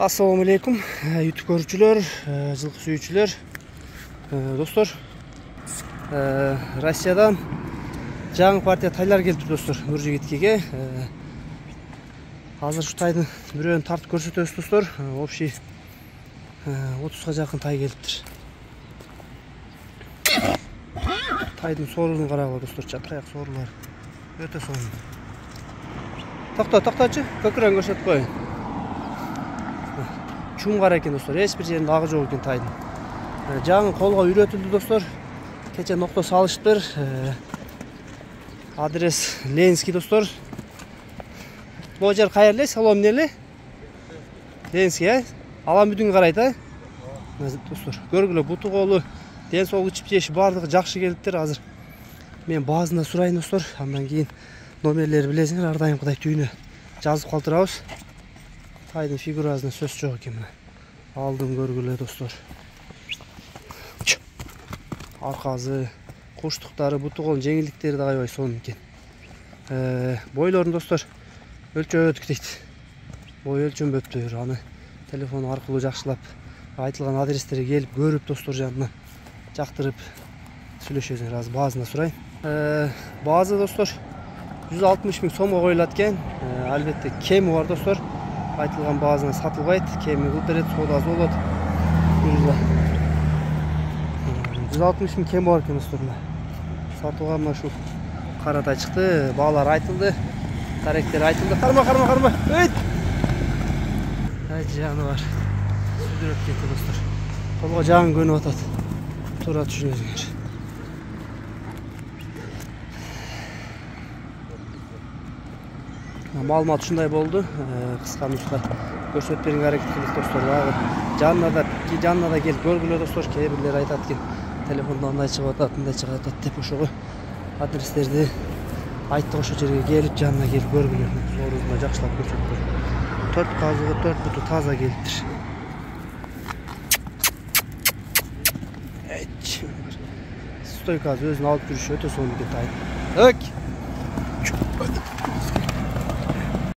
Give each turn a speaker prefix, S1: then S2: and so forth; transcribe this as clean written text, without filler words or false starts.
S1: Assalamu alaikum, YouTube көрүүчүлөр, жылкы сүйүүчүлөр. Достор, Россиядан жаңы партия тайлар келди достор, Нуржигиткеге. Азыр ушу тайдын бирөөнү тартып көрсөтөбүз достор. Общий 30га жакын тай келиптир. Тайдын сорулун карагыла достор, чапыраяк сорулар. Өтө сонун. Токточу, көкүрөң көрсөтүп коюн. Чум кара экен достор, эч бир жеринде агы жок экен тайдын. Жаңы колго үйрөтүлдү достор. Кече нокто салышыптыр. Адрес Ленинский достор. Бул жер кайерле, салом эмнеле? Ленинский, алам бүдүн карайт, достор. Көргүлө, буту колу, ден соолук ичип жеши баардыгы жакшы келиптир. Азыр мен баазында сурайын достор. Андан кийин номерлери билесиңер, ар дайымкыдай түйүнө жазып калтырабыз. Тайдын фигурасына сөз жок экен мына. Алдым көргүлө достор. Аркасы, куштуктары, буту колунун жеңилдиктери да аябай сонун экен. Бойлорун достор өлчөдүк дейт. Бой өлчөнбөптүр. Аны телефон аркылуу жакшылап айтылган адрестерге келип көрүп достор жанына жактырып сүйлөшөсүңөр. Азыр баазына сурайын. Баазы достор 160 000 сомго коюлат экен. Албетте кеми бар достор. Айтылган баазына сатылбайт, кеми кылып берет, соодасы болот. 160 000 кеми бар экен достор. Сатылган мына ушу каратай чыкты, баалар айтылды, таректер айтылды. Карма. Өйт! Жаны бар. Сүдүрөп кетти достор. Колго жагын көнүп атат. Туура түшүнөсүңөр. Маалымат ушундай болду. Кыска нуска көрсөтүп берүүгө аракет кылдык достор. Жанына да келип көргүлө достор. Кээ бирлер айтат экен, телефондо андай чыгып атат, мындай чыгып атат деп ошого адрестерди айттык, ошол жерге келип жанына келип көргүлө. Зорузуна жакшылап көрсөтүп көр. 4 казыгы, 4 буту таза келиптир. Стойкасы өзүн алып жүрүшү өтө сонун экен тай.